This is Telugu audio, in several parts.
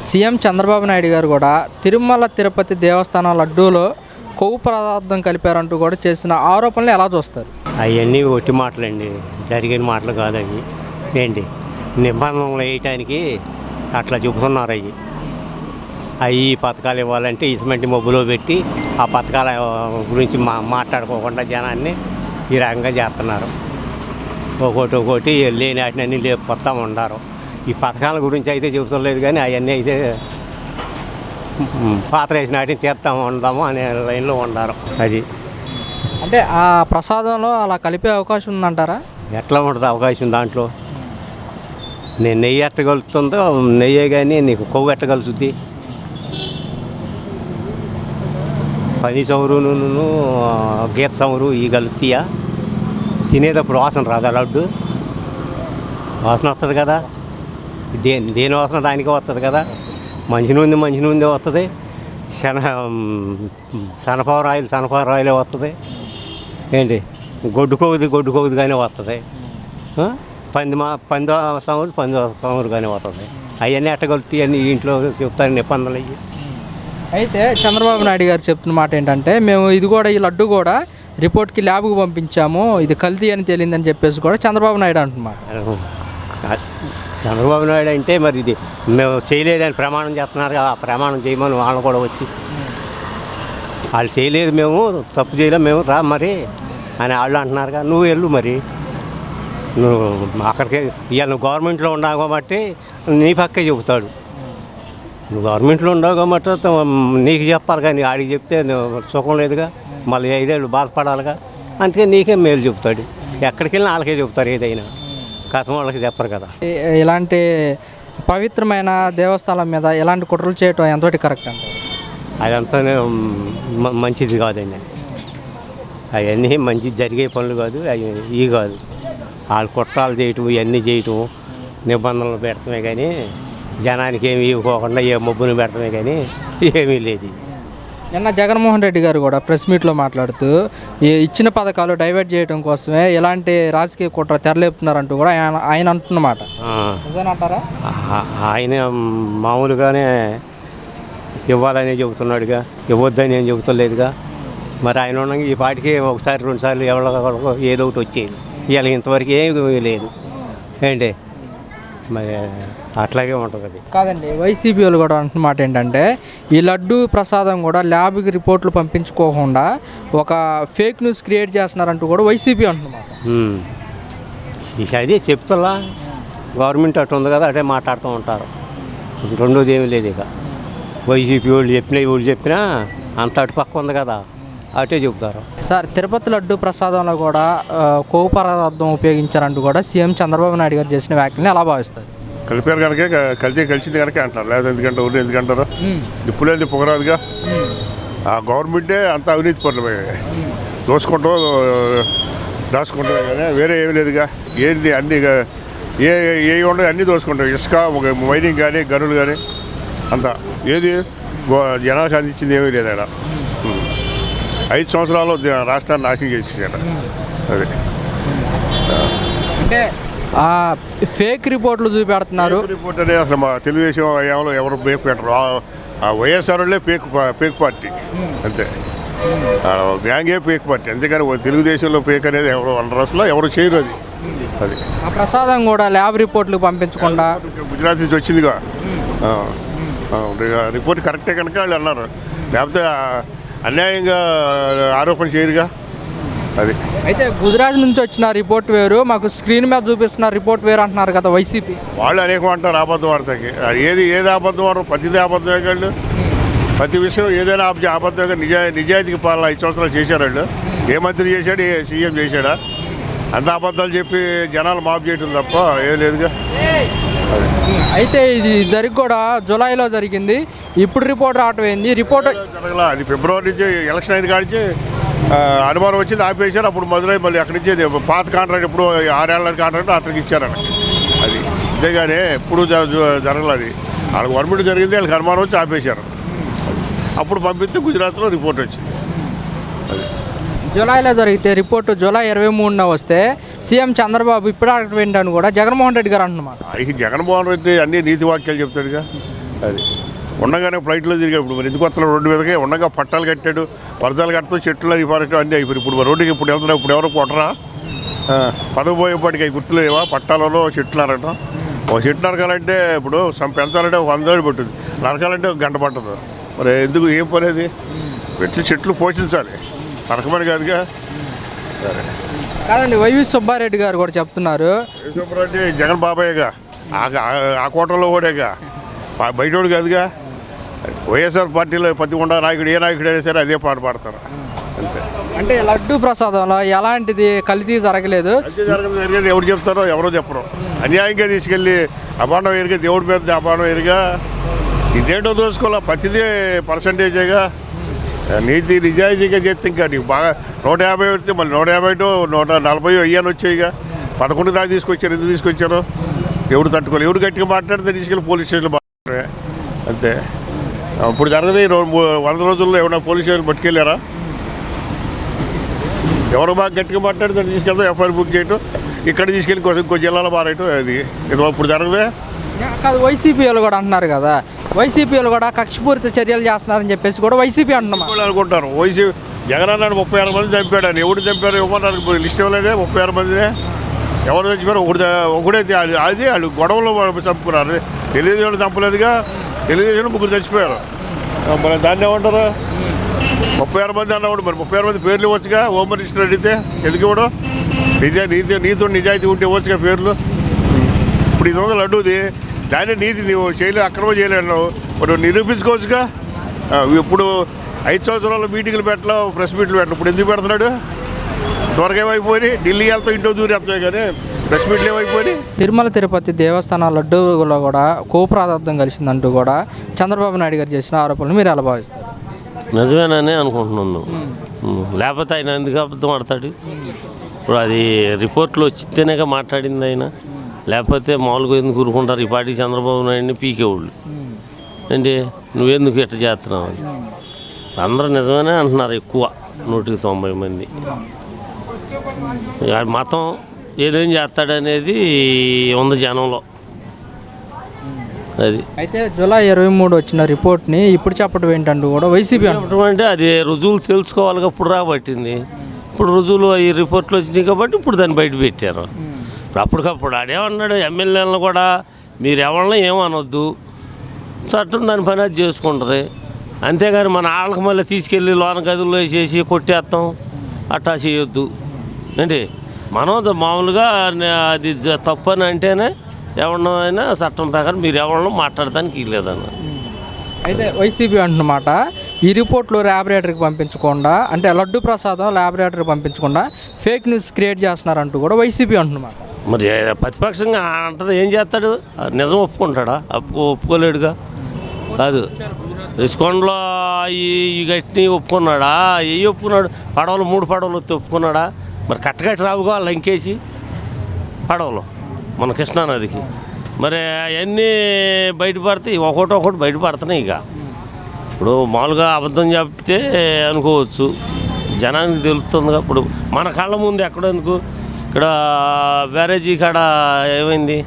సీఎం చంద్రబాబు నాయుడు గారు కూడా తిరుమల తిరుపతి దేవస్థానం లడ్డూలో కొవ్వు పదార్థం కలిపారంటూ కూడా చేసిన ఆరోపణలు ఎలా చూస్తారు? అవన్నీ ఒట్టి మాటలండి, జరిగిన మాటలు కాదు అవి. ఏంటి నిబంధనలు వేయటానికి అట్లా చెబుతున్నారు. అవి పథకాలు ఇవ్వాలంటే ఇసుమంటి మబ్బులో పెట్టి ఆ పథకాల గురించి మాట్లాడుకోకుండా జనాన్ని ఈ రకంగా చేస్తున్నారు. ఒకటి లేని వాటిని లేకపోతా ఉన్నారు. ఈ పథకాల గురించి అయితే చెబుతలేదు, కానీ అవన్నీ అయితే పాత్ర వేసిన వాటిని తీర్థం ఉందాము అనే లైన్లో ఉన్నారు. అది అంటే ఆ ప్రసాదంలో అలా కలిపే అవకాశం ఉందంటారా? ఎట్లా ఉంటుంది అవకాశం దాంట్లో? నేను నెయ్యి ఎట్టగలుగుతుందో నెయ్యే, కానీ నీకు కొవ్వు ఎట్టగలుగుతుంది? పని చమురును గీత చమురు ఈ కలుపుతాయా? తినేటప్పుడు వాసన రాదా? లడ్డు వాసన వస్తుంది కదా, దేని వాసన దానికే వస్తుంది కదా. మంచి నూనె వస్తుంది, సనపవర్ ఆయిలే వస్తుంది. ఏంటి గొడ్డు కొవ్వుది కానీ వస్తుంది. పంది చమురు కానీ వస్తుంది. అవన్నీ ఎట్టగలుగుతాయి అని ఇంట్లో చెప్తాను నిబంధనలు అయ్యి. అయితే చంద్రబాబు నాయుడు గారు చెప్తున్న మాట ఏంటంటే, మేము ఇది కూడా ఈ లడ్డు కూడా రిపోర్ట్కి ల్యాబ్కి పంపించాము, ఇది కల్తీ అని తేలిందని చెప్పేసి కూడా చంద్రబాబు నాయుడు అంటున్నారు. చంద్రబాబు నాయుడు అంటే మరి ఇది మేము చేయలేదని ప్రమాణం చేస్తున్నారు. ఆ ప్రమాణం చేయమని వాళ్ళు కూడా వచ్చి, వాళ్ళు చేయలేదు, మేము తప్పు చేయలేము, మేము రా మరి అని వాళ్ళు అంటున్నారుగా. నువ్వు వెళ్ళు మరి, నువ్వు అక్కడికి ఇవాళ నువ్వు గవర్నమెంట్లో ఉన్నావు కాబట్టి నీ పక్కే చెబుతాడు. నువ్వు గవర్నమెంట్లో ఉండవు కాబట్టి నీకు చెప్పాలి, కానీ ఆడికి చెప్తే సుఖం లేదుగా, మళ్ళీ 5 ఏళ్ళు బాధపడాలిగా. అందుకే నీకే మేలు చెబుతాడు. ఎక్కడికి వెళ్ళినా వాళ్ళకే చెబుతారు, ఏదైనా కథం వాళ్ళకి చెప్పరు కదా. ఇలాంటి పవిత్రమైన దేవస్థానం మీద ఇలాంటి కుట్రలు చేయటం ఎంతటి కరెక్ట్ అంటారు? అదంతా మంచిది కాదండి. అవన్నీ మంచి జరిగే పనులు కాదు, అవి ఇవి కాదు. వాళ్ళు కుట్రాలు చేయటం ఇవన్నీ చేయటం నిబంధనలు పెడతామే, కానీ జనానికి ఏమి ఇవ్వకోకుండా ఏ మబ్బును పెడతామే, కానీ ఏమీ లేదు. నిన్న జగన్మోహన్ రెడ్డి గారు కూడా ప్రెస్ మీట్లో మాట్లాడుతూ ఇచ్చిన పథకాలు డైవర్ట్ చేయడం కోసమే ఇలాంటి రాజకీయ కుట్ర తెరలేపుతున్నారంటూ కూడా ఆయన అంటున్నమాట. నిజానంటారా? ఆయన మామూలుగానే ఇవ్వాలని చెబుతున్నాడుగా, ఇవ్వద్దని ఏం చెబుతలేదుగా. మరి ఆయన ఉండగా ఈ పాటికి ఒకసారి 2 సార్లు ఎవరో ఏదో ఒకటి వచ్చేది. ఇవాళ ఇంతవరకు ఏమీ లేదు. ఏంటి మరి అట్లాగే ఉంటుంది. అది కాదండి, వైసీపీ వాళ్ళు కూడా అంటున్నమాట ఏంటంటే, ఈ లడ్డు ప్రసాదం కూడా ల్యాబ్కి రిపోర్ట్లు పంపించుకోకుండా ఒక ఫేక్ న్యూస్ క్రియేట్ చేస్తున్నారంటూ కూడా వైసీపీ అంటున్నమాట. ఇక అదే చెప్తున్నా, గవర్నమెంట్ అటు ఉంది కదా, అటే మాట్లాడుతూ ఉంటారు. రెండోది ఏమీ లేదు. ఇక వైసీపీ వాళ్ళు చెప్పినా అంత అటు పక్క ఉంది కదా, అటే చెబుతారు. సార్, తిరుపతి లడ్డు ప్రసాదంలో కూడా కొవ్వు పదార్థం ఉపయోగించారంటూ కూడా సీఎం చంద్రబాబు నాయుడు గారు చేసిన వ్యాఖ్యలను ఎలా భావిస్తారు? కలిపారు కనుక కలిసింది కనుక అంటారు, లేదా ఎందుకంటే ఊరిని ఎందుకంటారు? ఇప్పుడేది పొగరాదుగా. ఆ గవర్నమెంటే అంత అవినీతి పనులు దాచుకుంటాం కానీ వేరే ఏమి లేదుగా. ఏంటి అన్నీ ఏ ఉండవు, అన్నీ దోసుకుంటాం. ఇసుక మైనింగ్ కానీ గనులు కానీ అంతా ఏది జనాలకు అందించింది ఏమీ లేదు. ఆయన 5 సంవత్సరాలు రాష్ట్రాన్ని నాశనం చేసేసాడు. అదే అంటే ఫేక్ రిపోర్ట్లు చూపెడుతున్నారు. రిపోర్ట్ అనేది అసలు మా తెలుగుదేశం ఎవరు ఫేక్ పెట్టరు. ఆ వైఎస్ఆర్ వాళ్ళే ఫేక్ పార్టీ, అంతే. గ్యాంగే ఫేక్ పార్టీ, అంతేగాని తెలుగుదేశంలో ఫేక్ అనేది ఎవరు అనరు, అసలు ఎవరు చేయరు. అది ఆ ప్రసాదం కూడా ల్యాబ్ రిపోర్ట్లకు పంపించకుండా గుజరాత్ నుంచి వచ్చిందిగా రిపోర్ట్ కరెక్టే కనుక వాళ్ళు అన్నారు, లేకపోతే అన్యాయంగా ఆరోపణ చేయరుగా. అది అయితే గుజరాత్ నుంచి వచ్చిన రిపోర్ట్ వేరు, మాకు స్క్రీన్ మీద చూపిస్తున్న రిపోర్ట్ వేరు అంటున్నారు కదా వైసీపీ వాళ్ళు. అనేకం అంటారు అబద్ధం వాడతాకి. ఏది అబద్ధం వాడరు, ప్రతిదే అబద్ధమే వాళ్ళు. ప్రతి విషయం ఏదైనా అబద్ధంగా నిజాయితీకి పాలన 5 సంవత్సరాలు చేశారు వాళ్ళు. ఏ మంత్రి చేశాడు, ఏ సీఎం చేశాడా? అంత అబద్ధాలు చెప్పి జనాలు మాఫ్ చేయటం తప్ప ఏం లేదుగా. అయితే ఇది జరిగి కూడా జూలైలో జరిగింది, ఇప్పుడు రిపోర్ట్ రావటం ఏంది? రిపోర్ట్ జరగలా. అది ఫిబ్రవరి నుంచి ఎలక్షన్ అయిన కాడిచి అనుమానం వచ్చింది, ఆపేశారు. అప్పుడు మధురై మళ్ళీ అక్కడి నుంచి పాత కాంట్రాక్ట్ ఇప్పుడు 6 ఏళ్ళ కాంట్రాక్ట్ అతనికి ఇచ్చారని. అది అంతేగానే ఎప్పుడు జరగలేదు. అది వాళ్ళ గవర్నమెంట్ జరిగింది, వాళ్ళకి అనుమానం వచ్చి ఆపేశారు. అప్పుడు పంపిస్తే గుజరాత్లో రిపోర్ట్ వచ్చింది. అది జూలైలో జరిగితే రిపోర్టు జూలై 23న వస్తే సీఎం చంద్రబాబు ఇప్పుడు అడగటం ఏంటని కూడా జగన్మోహన్ రెడ్డి గారు అంటున్నమాట. జగన్మోహన్ రెడ్డి అన్ని నీతి వాక్యాలు చెప్తాడుగా. అది ఉండగానే ఫ్లైట్లో తిరిగాడు. ఇప్పుడు మరి ఎందుకు వస్తున్నాడు రోడ్డు మీదకి? ఉండగా పట్టాలు కట్టాడు, వర్షాలు కట్టడం, చెట్లు అది ఫారెస్ట్ అన్నీ అయిపోయి ఇప్పుడు రోడ్డుకి ఇప్పుడు వెళ్తున్నాడు. ఇప్పుడు ఎవరు కొట్టరా? పదపోయేపాటికి అవి గుర్తులేవా? పట్టాలలో చెట్లు నరకటం. ఒక చెట్టు నరకాలంటే ఇప్పుడు పెంచాలంటే 100 ఏళ్ళు పట్టుద్ది, నరకాలంటే 1 గంట పట్టదు. మరి ఎందుకు ఏం పని అది? చెట్లు పోషించాలి, నరకమని కాదుగా. సరే కాదండి, వైవి సుబ్బారెడ్డి గారు కూడా చెప్తున్నారు. సుబ్బారెడ్డి జగన్ బాబాయ్గా, ఆ కోటలో కూడాగా, బయటోడు కాదుగా. వైఎస్ఆర్ పార్టీలో ప్రతి ఉండ నాయకుడు, ఏ నాయకుడు అయినా సరే అదే పాట పాడతారు అంతే. అంటే లడ్డు ప్రసాదంలో ఎలాంటిది కల్తీ జరగలేదు. జరిగేది ఎవరు చెప్తారో ఎవరో చెప్పరు. అన్యాయంగా తీసుకెళ్ళి అపాండం ఎరిగా, దేవుడి మీద అపాండం ఎరిగా, ఇదేంటో దోసుకోవాలా? ప్రతిదీ పర్సంటేజేగా. నీతి నిజాయితీగా చేస్తే ఇంకా నీకు బాగా 150 పెడితే మళ్ళీ 150 140 అయ్యాను వచ్చాయిగా. 11 దాకా తీసుకొచ్చారు. ఎందుకు తీసుకొచ్చారు? ఎవడు తట్టుకోవాలి? ఎవడు గట్టిగా మాట్లాడితే తీసుకెళ్ళి పోలీస్ స్టేషన్లో మాట్లాడే అంతే. ఇప్పుడు జరగదు. 100 రోజుల్లో ఏమన్నా పోలీస్ స్టేషన్ పట్టుకెళ్ళారా? ఎవరు బాగా గట్టిగా మాట్లాడితే తీసుకెళ్తాం, ఎఫ్ఐఆర్ బుక్ చేయటం, ఇక్కడ తీసుకెళ్ళి ఇంకో జిల్లాలో మారేయటం. అది ఇప్పుడు జరగదే కాదు. వైసీపీ వాళ్ళు కూడా అంటున్నారు కదా, వైసీపీ వాళ్ళు కూడా కక్షపూరిత చర్యలు చేస్తున్నారని చెప్పేసి కూడా వైసీపీ అంటున్నారు అనుకుంటారు. వైసీపీ జగన్ అన్నాడు 36 మంది చంపాడు అని. ఎవడు చంపారు ఇవ్వమన్నారు? లిస్ట్ ఇవ్వలేదే 36 మందినే. ఎవరు చచ్చిపోయారు? ఒకడే. అది వాళ్ళు గొడవలో చంపుకున్నారు. తెలుగుదేశం చంపలేదుగా. తెలుగుదేశం 3 చచ్చిపోయారు. మరి దాన్ని ఏమంటారు? 36 మంది అన్నవాడు. మరి 36 మంది పేర్లు ఇవ్వచ్చుగా. హోమ్ మినిస్టర్ అడిగితే ఎందుకు ఇవ్వడం? నీతో నిజాయితీ ఉంటే ఇవ్వచ్చుగా పేర్లు. ఇప్పుడు ఇది ఉంది లడ్డూది, దాన్ని నీతి నువ్వు చేయలేదు, అక్రమం చేయలేడు, మరి నిరూపించుకోవచ్చుగా. ఇప్పుడు 5 సంవత్సరాలు మీటింగ్లు పెట్టలో, ప్రెస్ మీట్లు పెట్టలో, ఇప్పుడు ఎందుకు పెడుతున్నాడు? త్వరగా ఏమైపోయి ఢిల్లీ వెళ్తాం, ఇంటో దూరం వెళ్తాయి కానీ ప్రెస్ మీట్లు ఏమైపోయి. తిరుమల తిరుపతి దేవస్థానం లడ్డూలో కూడా కోపరాధార్థం కలిసిందంటూ కూడా చంద్రబాబు నాయుడు గారు చేసిన ఆరోపణలు మీరు ఎలా భావిస్తారు? నిజమేనని అనుకుంటున్నాను. లేకపోతే ఆయన ఎందుకు అబద్ధం ఆడతాడు? ఇప్పుడు అది రిపోర్ట్లో వచ్చితేనేగా మాట్లాడింది ఆయన. లేకపోతే మామూలుగా ఎందుకు ఊరుకుంటారు? ఈ పార్టీ చంద్రబాబు నాయుడిని పీకేవాళ్ళు ఏంటి, నువ్వెందుకు ఇట్లా చేస్తున్నావు అని. అందరూ నిజమేనే అంటున్నారు. ఎక్కువ 190 మంది. మతం ఏదేం చేస్తాడనేది ఉంది జనంలో. అది అయితే జూలై 23 వచ్చిన రిపోర్ట్ని ఇప్పుడు చెప్పడం ఏంటంటూ కూడా వైసీపీ అంటే అది రుజువులు తెలుసుకోవాలిగా. ఇప్పుడు రాబట్టింది. ఇప్పుడు రుజువులు ఈ రిపోర్ట్లు వచ్చినాయి కాబట్టి ఇప్పుడు దాన్ని బయట పెట్టారు. ఇప్పుడు అప్పటికప్పుడు ఆడేమన్నాడు, ఎమ్మెల్యేలను కూడా మీరు ఎవరిని ఏమనొద్దు, చట్టం దాని పని అది చేసుకుంటుంది. అంతేగాని మన వాళ్ళకి మళ్ళీ తీసుకెళ్ళి లోన గదుల్లో వేసేసి కొట్టేస్తాం అట్టా చేయొద్దు ఏంటి. మనం మామూలుగా అది తప్పు అని అంటేనే ఎవరినైనా చట్టం ప్రకారం మీరు ఎవరినో మాట్లాడటానికి లేదన్న. అయితే వైసీపీ అంటున్నమాట, ఈ రిపోర్ట్లు ల్యాబొరేటరీకి పంపించకుండా, అంటే లడ్డు ప్రసాదం ల్యాబొరేటరీకి పంపించకుండా ఫేక్ న్యూస్ క్రియేట్ చేస్తున్నారంటూ కూడా వైసీపీ అంటున్నమాట. మరి ప్రతిపక్షంగా అంటది ఏం చేస్తాడు? నిజం ఒప్పుకుంటాడా? ఒప్పుకోలేడుగా. కాదు, రిస్కొండలో ఈ గట్టిని ఒప్పుకున్నాడా? ఏ ఒప్పుకున్నాడు? పడవలు 3 పడవలు వస్తే ఒప్పుకున్నాడా? మరి కట్టగట్టి రావుగా లంకేసి పడవలు మన కృష్ణానదికి. మరి అవన్నీ బయటపడతాయి, ఒకటి బయటపడుతున్నాయి. ఇక ఇప్పుడు మామూలుగా అబద్ధం చెప్తే అనుకోవచ్చు, జనానికి తెలుస్తుందిగా. ఇప్పుడు మన కళ్ళ ముందు ఎక్కడెందుకు, ఇక్కడ బ్యారేజీ కాడ ఏమైంది?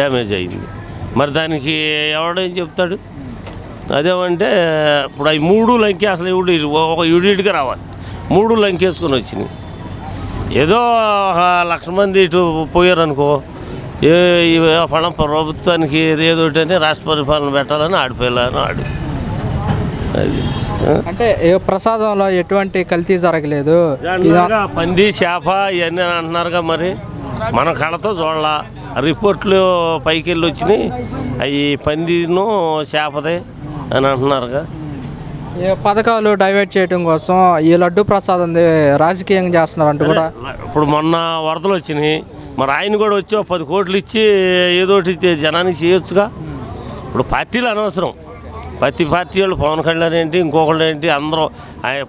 డ్యామేజ్ అయింది. మరి దానికి ఎవడేం చెప్తాడు? అదేమంటే ఇప్పుడు అవి 3 లంకి అసలు ఒక యూనిట్గా రావాలి. 3 లంకేసుకొని వచ్చినాయి. ఏదో 1,00,000 మంది ఇటు పోయారనుకో, ఫలం ప్రభుత్వానికి ఏదో అని రాష్ట్ర పరిపాలన పెట్టాలని ఆడిపోయాలని ఆడు. అది అంటే ప్రసాదంలో ఎటువంటి కల్తీ జరగలేదు. పంది చేప ఇవన్నీ అంటున్నారుగా. మరి మన కళతో చూడాల. రిపోర్ట్లు పైకి వెళ్ళి వచ్చినాయి, అవి పందిను చేపదే అని అంటున్నారుగా. పథకాలు డైవర్ట్ చేయడం కోసం ఈ లడ్డు ప్రసాదం రాజకీయంగా చేస్తున్నారంటూ కూడా. ఇప్పుడు మొన్న వరదలు వచ్చినాయి, మరి ఆయన కూడా వచ్చి 10 కోట్లు ఇచ్చి ఏదోటి జనానికి చేయొచ్చుగా. ఇప్పుడు పార్టీలు అనవసరం. ప్రతి పార్టీ వాళ్ళు పవన్ కళ్యాణ్ ఏంటి, ఇంకొకళ్ళు ఏంటి, అందరూ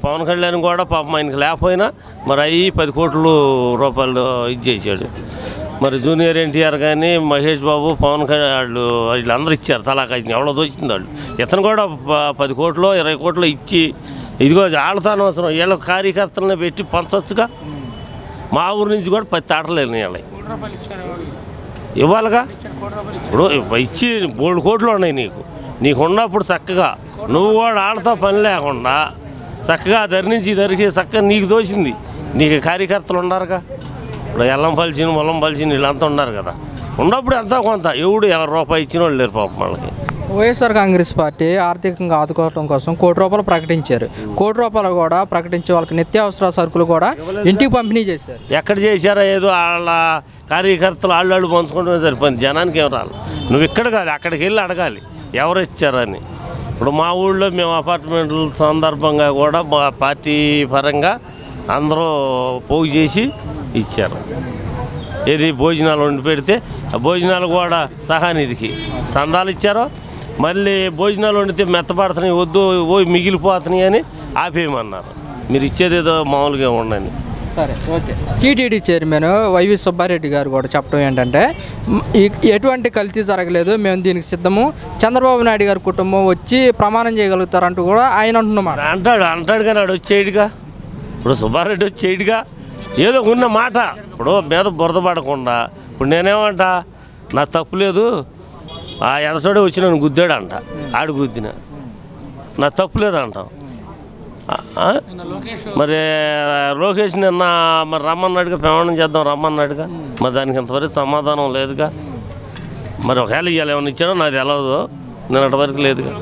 పవన్ కళ్యాణ్ కూడా పాపం ఆయనకి లేకపోయినా మరి అవి 10 కోట్ల రూపాయలు ఇచ్చేసాడు. మరి జూనియర్ ఎన్టీఆర్ కానీ, మహేష్ బాబు, పవన్ కళ్యాణ్ వీళ్ళందరూ ఇచ్చారు తలాకా. ఎవడో దోచింది వాళ్ళు. ఇతను కూడా 10 కోట్లు 20 కోట్లు ఇచ్చి ఇదిగో వాళ్ళతో అనవసరం, వీళ్ళ కార్యకర్తలను పెట్టి పంచవచ్చుగా. మా ఊరి నుంచి కూడా 10 తాటలు వెళ్ళినాయి. ఇవ్వాలిగా. ఇప్పుడు ఇచ్చి 3 కోట్లు ఉన్నాయి నీకు ఉన్నప్పుడు చక్కగా నువ్వు కూడా ఆడతో పని లేకుండా చక్కగా ధరించి ధరికి చక్కగా నీకు దోచింది. నీకు కార్యకర్తలు ఉండారుగా. ఇప్పుడు ఎల్లం పలిచిన మొల్లం పలిచిన వీళ్ళంతా ఉన్నారు కదా. ఉన్నప్పుడు ఎంతో కొంత ఎవరు రూపాయి ఇచ్చిన వాళ్ళు లేరు పాపం వాళ్ళకి. వైఎస్ఆర్ కాంగ్రెస్ పార్టీ ఆర్థికంగా ఆదుకోవడం కోసం ₹1 ప్రకటించారు. ₹1 కూడా ప్రకటించే వాళ్ళకి నిత్యావసర సరుకులు కూడా ఇంటికి పంపిణీ చేశారు. ఎక్కడ చేశారో ఏదో వాళ్ళ కార్యకర్తలు వాళ్ళు పంచుకుంటే సరిపోయింది. జనానికి ఏం రాలి. నువ్వు ఇక్కడ కాదు అక్కడికి వెళ్ళి అడగాలి ఎవరు ఇచ్చారని. ఇప్పుడు మా ఊళ్ళో మేము అపార్ట్మెంట్ల సందర్భంగా కూడా మా పార్టీ పరంగా అందరూ పోగు చేసి ఇచ్చారు. ఏది భోజనాలు వండి పెడితే ఆ భోజనాలు కూడా సహానిధికి సందాలు ఇచ్చారో. మళ్ళీ భోజనాలు వండితే మెత్తపడుతున్నాయి వద్దు మిగిలిపోతున్నాయి అని ఆపేయమన్నారు. మీరు ఇచ్చేదేదో మామూలుగా ఉండండి. సరే, okay. TTD chairman YV Subba Reddy గారు కూడా చెప్పడం ఏంటంటే ఎటువంటి కల్తీ జరగలేదు, మేము దీనికి సిద్ధము, చంద్రబాబు నాయుడు గారి కుటుంబం వచ్చి ప్రమాణం చేయగలుగుతారంటూ కూడా ఆయన అంటున్నమాట. అంటాడు కానీ వాడు వచ్చేయడుగా. ఇప్పుడు సుబ్బారెడ్డి వచ్చేయడుగా. ఏదో ఉన్న మాట ఇప్పుడు మీద బురద పడకుండా. ఇప్పుడు నేనేమంటా నా తప్పు లేదు, ఆ ఎదటోడే వచ్చి నన్ను గుద్దాడు అంట, ఆడు గుద్దిన నా తప్పు లేదు అంటాం. మరి లోకేష్ నిన్న మరి రమ్మన్నాడుగా, ప్రమాణం చేద్దాం రమ్మన్నాడుగా. మరి దానికి ఇంతవరకు సమాధానం లేదుగా. మరి ఒకవేళ ఇవాళ ఏమైనా ఇచ్చాడో నాది తెలవదు, నిన్నటి వరకు లేదుగా.